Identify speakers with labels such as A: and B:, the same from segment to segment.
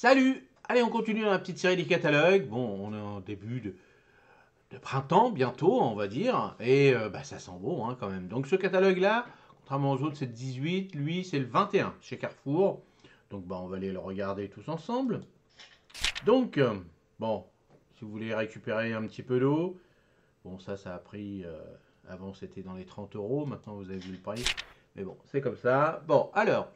A: Salut! Allez, on continue dans la petite série des catalogues. Bon, on est en début de printemps, bientôt, on va dire. Et ça sent bon quand même. Donc ce catalogue-là, contrairement aux autres, c'est le 18. Lui, c'est le 21 chez Carrefour. Donc on va aller le regarder tous ensemble. Donc, bon, si vous voulez récupérer un petit peu d'eau, bon, ça a pris. Avant, c'était dans les 30 euros. Maintenant, vous avez vu le prix. Mais bon, c'est comme ça. Bon, alors,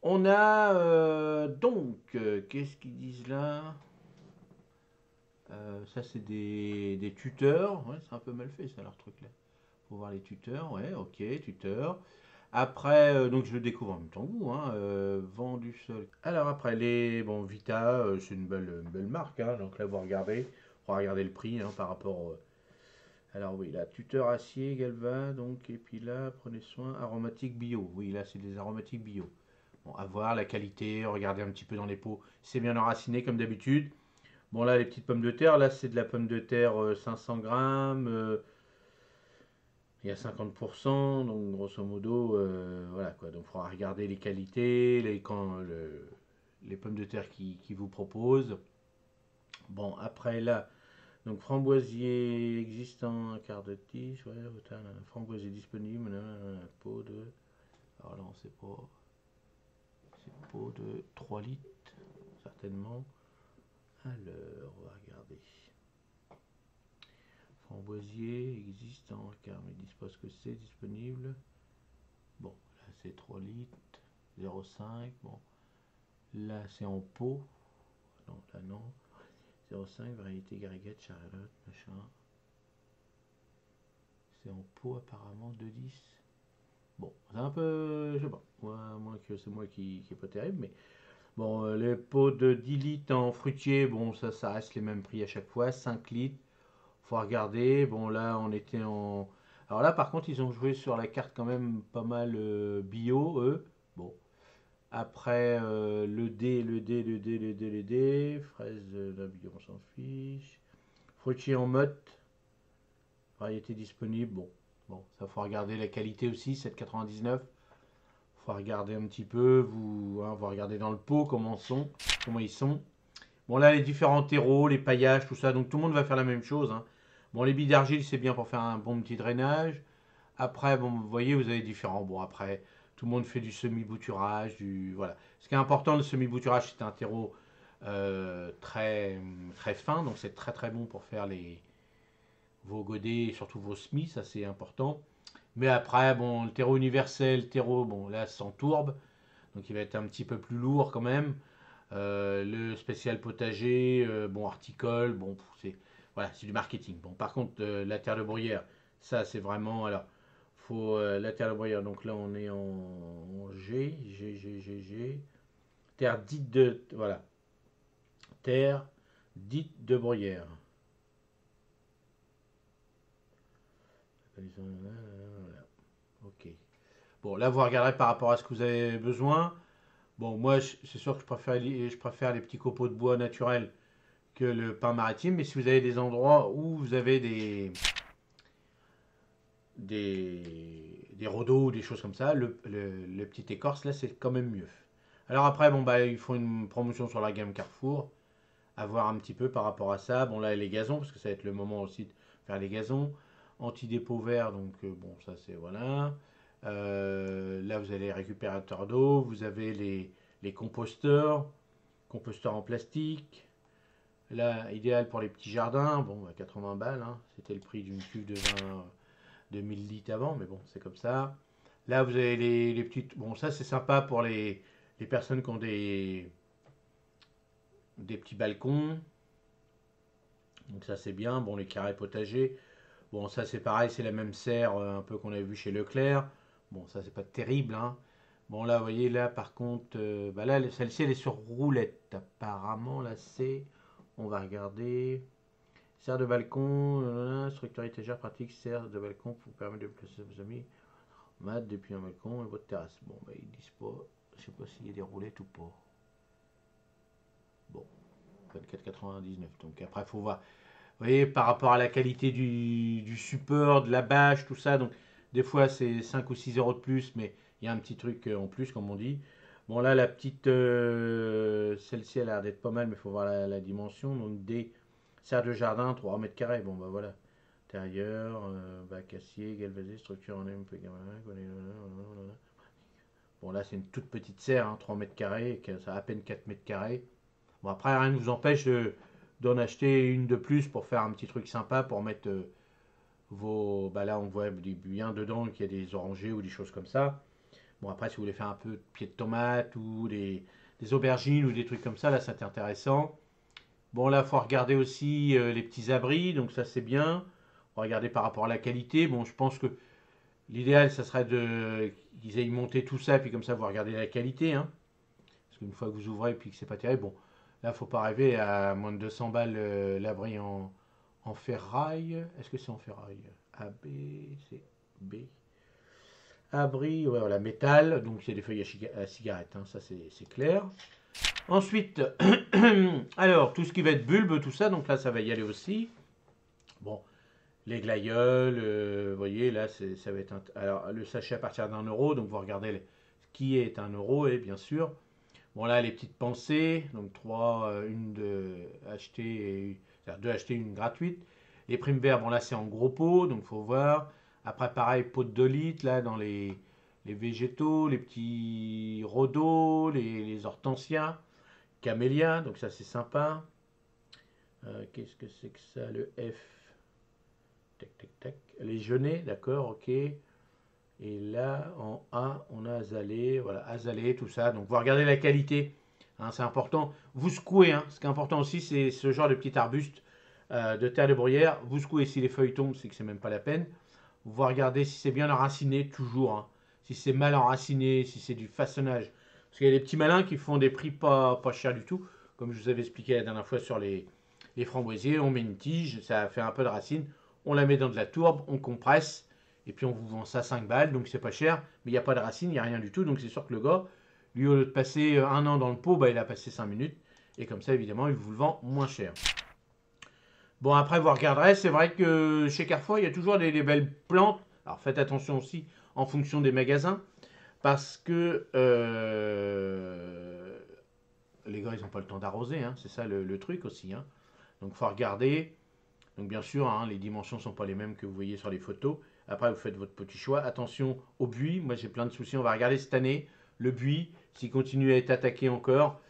A: on a qu'est-ce qu'ils disent là? Ça, c'est des tuteurs. Ouais, c'est un peu mal fait, ça, leur truc là. Faut voir les tuteurs. Ouais, ok, tuteurs. Après, donc je le découvre en même temps que vous, hein, vent du sol. Alors après, bon, Vita, c'est une belle marque, hein, donc là, vous regardez, faut regarder le prix par rapport Alors oui, là, tuteur acier, galva, donc, et puis là, prenez soin, aromatique bio. Oui, là, c'est des aromatiques bio. Bon, à voir la qualité, regardez un petit peu dans les pots. C'est bien enraciné comme d'habitude. Bon, là, les petites pommes de terre, là, c'est de la pomme de terre 500 grammes. Il y a 50%, donc grosso modo, voilà quoi. Donc, il faudra regarder les qualités, les pommes de terre qui vous proposent. Bon, après, là, donc framboisier existant, un quart de tige, ouais, framboisier disponible, pot de. Alors là, on sait pas. C'est pot de 3 litres, certainement. Alors, on va regarder. Framboisier existant, car il dispose que c'est disponible. Bon, là c'est 3 litres, 0,5. Bon, là c'est en pot. Non, là non. 0,5, variété Gariguette, Charlotte, machin. C'est en pot apparemment 2,10. Bon, c'est un peu. Je sais pas. Moi que c'est moi qui est pas terrible, mais. Bon, les pots de 10 litres en fruitier, bon, ça reste les mêmes prix à chaque fois. 5 litres. Faut regarder. Bon, là, on était en. Alors là, par contre, ils ont joué sur la carte quand même pas mal bio, eux. Bon. Après, le D. Fraise, la bio, on s'en fiche. Fruitier en motte. Variété disponible. Bon, ça faut regarder la qualité aussi, 7,99. Faut regarder un petit peu. Vous regardez dans le pot comment ils sont. Bon, là, les différents terreaux, les paillages, tout ça. Donc, tout le monde va faire la même chose, hein. Bon, les billes d'argile, c'est bien pour faire un bon petit drainage. Après, bon, vous voyez, vous avez différents. Bon, après, tout le monde fait du semi-bouturage, voilà. Ce qui est important, le semi-bouturage, c'est un terreau très, très fin. Donc, c'est très, très bon pour faire vos godets et surtout vos semis. Ça, c'est important. Mais après, bon, le terreau universel, bon, là, sans tourbe. Donc, il va être un petit peu plus lourd quand même. Le spécial potager, bon, horticole, bon, voilà, c'est du marketing. Bon, par contre, la terre de bruyère, ça, c'est vraiment, alors, faut la terre de bruyère. Donc là, on est en G. Terre dite de, voilà, terre dite de bruyère. Voilà. Ok. Bon, là, vous regarderez par rapport à ce que vous avez besoin. Bon, moi, c'est sûr que je préfère les petits copeaux de bois naturels que le pain maritime. Mais si vous avez des endroits où vous avez des rhodos ou des choses comme ça, le petit écorce, là, c'est quand même mieux. Alors après, bon, ils font une promotion sur la gamme Carrefour. À voir un petit peu par rapport à ça. Bon, là, les gazons, parce que ça va être le moment aussi de faire les gazons. Anti-dépôt vert, donc bon, ça c'est voilà. Là, vous avez les récupérateurs d'eau. Vous avez les composteurs en plastique. Là, idéal pour les petits jardins. Bon, 80 balles, hein. C'était le prix d'une cuve de vin de 1000 litres avant, mais bon, c'est comme ça. Là, vous avez les petites. Bon, ça, c'est sympa pour les personnes qui ont des petits balcons. Donc, ça, c'est bien. Bon, les carrés potagers. Bon, ça, c'est pareil, c'est la même serre un peu qu'on avait vu chez Leclerc. Bon, ça, c'est pas terrible, hein. Bon, là, vous voyez, là, par contre, là, celle-ci, elle est sur roulette. Apparemment, là, c'est. On va regarder. Serre de balcon, structure étagère pratique, serre de balcon pour vous permettre de placer vos amis. Mat depuis un balcon et votre terrasse. Bon, ils disent pas. Je sais pas s'il y a des roulettes ou pas. Bon, 24,99. Donc après, il faut voir. Vous voyez, par rapport à la qualité du support, de la bâche, tout ça. Donc, des fois, c'est 5 ou 6 euros de plus, mais il y a un petit truc en plus, comme on dit. Bon, là, la petite, celle-ci, elle a l'air d'être pas mal, mais il faut voir la dimension. Donc, des serre de jardin, 3 mètres carrés. Bon, bah voilà. Intérieur, bac acier, galvanisé, structure en M. Bon, là, c'est une toute petite serre, hein, 3 mètres carrés, ça a à peine 4 mètres carrés. Bon, après, rien ne vous empêche d'en acheter une de plus pour faire un petit truc sympa, pour mettre vos. Bah là, on voit bien dedans qu'il y a des orangers ou des choses comme ça. Bon, après, si vous voulez faire un peu de pied de tomate ou des aubergines ou des trucs comme ça, là, c'est intéressant. Bon, là, il faut regarder aussi les petits abris, donc ça, c'est bien. On va regarder par rapport à la qualité. Bon, je pense que l'idéal, ça serait qu'ils aient monté tout ça, puis comme ça, vous regardez la qualité, hein. Parce qu'une fois que vous ouvrez et puis que c'est pas terrible, bon, là, faut pas rêver à moins de 200 balles l'abri en ferraille. Est-ce que c'est en ferraille? A, B, c'est B. Abri, ouais, voilà, métal, donc c'est des feuilles à cigarette, hein, ça c'est clair. Ensuite, alors, tout ce qui va être bulbe, tout ça, donc là, ça va y aller aussi. Bon, les glaïeuls, vous voyez, là, ça va être. Alors, le sachet à partir d'1 euro, donc vous regardez ce qui est 1 euro, et bien sûr. Bon, là, les petites pensées, donc 3, une de acheter, c'est-à-dire 2 acheter, une gratuite. Les primes verts, bon, là, c'est en gros pot, donc faut voir. Après, pareil, pot de 2 litres, là, dans les végétaux, les petits rhodos, les hortensias, camélias, donc ça, c'est sympa. Qu'est-ce que c'est que ça, le F? Tac, tac, tac. Les genêts, d'accord, ok. Et là, en A, on a azalée, voilà, azalée, tout ça. Donc, vous regardez la qualité, hein, c'est important. Vous secouez, hein. Ce qui est important aussi, c'est ce genre de petit arbuste de terre de bruyère. Vous secouez, si les feuilles tombent, c'est que c'est même pas la peine. Vous regardez si c'est bien enraciné, toujours, hein. Si c'est mal enraciné, si c'est du façonnage. Parce qu'il y a des petits malins qui font des prix pas chers du tout. Comme je vous avais expliqué la dernière fois sur les framboisiers, on met une tige, ça fait un peu de racine, on la met dans de la tourbe, on compresse, et puis on vous vend ça 5 balles, donc c'est pas cher, mais il n'y a pas de racine, il n'y a rien du tout, donc c'est sûr que le gars, lui au lieu de passer 1 an dans le pot, bah, il a passé 5 minutes, et comme ça évidemment il vous le vend moins cher. Bon, après vous regarderez, c'est vrai que chez Carrefour il y a toujours des belles plantes, alors faites attention aussi en fonction des magasins, parce que les gars ils n'ont pas le temps d'arroser, hein, c'est ça le truc aussi, hein. Donc il faut regarder. Donc bien sûr, hein, les dimensions ne sont pas les mêmes que vous voyez sur les photos. Après, vous faites votre petit choix. Attention au buis. Moi, j'ai plein de soucis. On va regarder cette année. Le buis, s'il continue à être attaqué encore,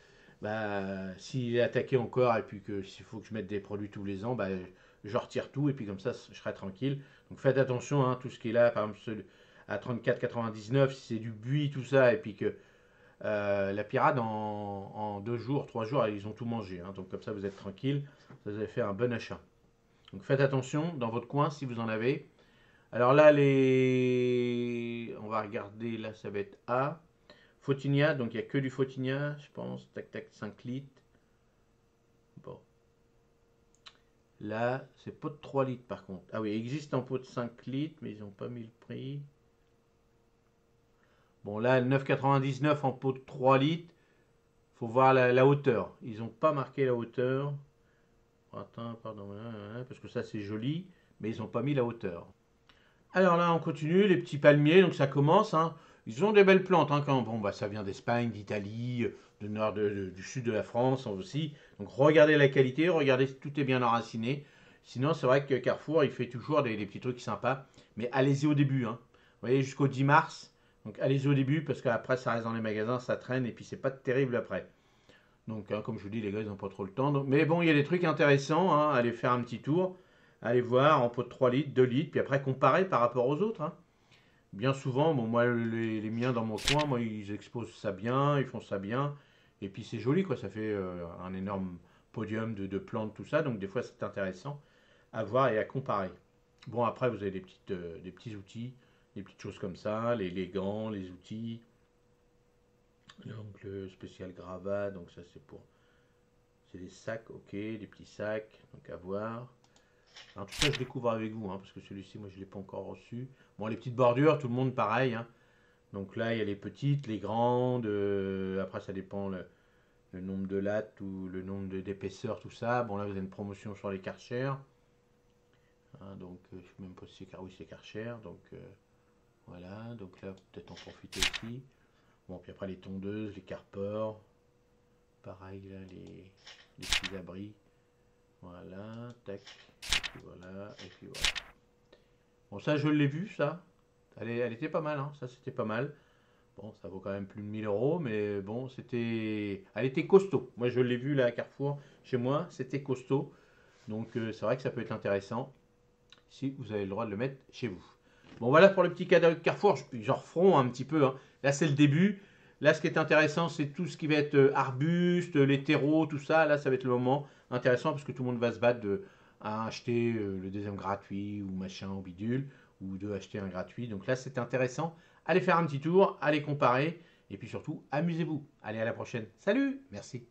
A: bah, s'il est attaqué encore et puis que s'il faut que je mette des produits tous les ans, bah, je retire tout et puis comme ça, je serai tranquille. Donc faites attention, hein, tout ce qui est là, par exemple à 34,99, si c'est du buis, tout ça, et puis que la pirade en 2 jours, 3 jours, ils ont tout mangé, hein. Donc comme ça, vous êtes tranquille. Vous avez fait un bon achat. Donc faites attention dans votre coin si vous en avez. Alors là, on va regarder, là ça va être A. Photinia, donc il n'y a que du Photinia, je pense. Tac, tac, 5 litres. Bon. Là, c'est pot de 3 litres par contre. Ah oui, il existe en pot de 5 litres, mais ils n'ont pas mis le prix. Bon, là, 9,99 en pot de 3 litres. Faut voir la hauteur. Ils n'ont pas marqué la hauteur. Attends, pardon, parce que ça c'est joli, mais ils n'ont pas mis la hauteur. Alors là, on continue, les petits palmiers, donc ça commence, hein. Ils ont des belles plantes, hein, quand bon, bah, ça vient d'Espagne, d'Italie, du nord, du sud de la France aussi. Donc regardez la qualité, regardez si tout est bien enraciné. Sinon, c'est vrai que Carrefour, il fait toujours des petits trucs sympas. Mais allez-y au début, hein. Vous voyez, jusqu'au 10 mars. Donc allez-y au début, parce qu'après, ça reste dans les magasins, ça traîne, et puis c'est pas terrible après. Donc, hein, comme je vous dis, les gars, ils n'ont pas trop le temps. Mais bon, il y a des trucs intéressants, hein. Allez faire un petit tour. Allez voir en pot de 3 litres, 2 litres, puis après comparer par rapport aux autres, hein. Bien souvent, bon, moi, les miens dans mon coin, moi, ils exposent ça bien, ils font ça bien. Et puis c'est joli, quoi. Ça fait un énorme podium de plantes, tout ça. Donc des fois, c'est intéressant à voir et à comparer. Bon, après, vous avez des petits outils, des petites choses comme ça, les gants, les outils. Donc le spécial gravat, donc ça c'est des sacs, ok, des petits sacs, donc à voir. Alors tout ça je découvre avec vous, hein, parce que celui-ci moi je ne l'ai pas encore reçu. Bon, les petites bordures, tout le monde pareil, hein. Donc là il y a les petites, les grandes, après ça dépend le nombre de lattes ou le nombre d'épaisseur, tout ça. Bon là vous avez une promotion sur les Karcher. Hein, donc je ne sais même pas si c'est oui, c'est Karcher, donc voilà, donc là peut-être en profiter aussi. Bon, puis après les tondeuses, les carpeurs. Pareil, là, les petits abris. Voilà, tac. Et puis voilà, et puis voilà. Bon, ça, je l'ai vu, ça. Elle était pas mal, hein. Ça, c'était pas mal. Bon, ça vaut quand même plus de 1000 euros, mais bon, elle était costaud. Moi, je l'ai vu là à Carrefour, chez moi, c'était costaud. Donc, c'est vrai que ça peut être intéressant si vous avez le droit de le mettre chez vous. Bon, voilà pour le petit cadeau de Carrefour. J'en referons un petit peu, hein. Là, c'est le début. Là, ce qui est intéressant, c'est tout ce qui va être arbustes, les terreaux, tout ça. Là, ça va être le moment intéressant parce que tout le monde va se battre à acheter le deuxième gratuit ou machin ou bidule ou de acheter un gratuit. Donc là, c'est intéressant. Allez faire un petit tour, allez comparer et puis surtout, amusez-vous. Allez, à la prochaine. Salut, merci.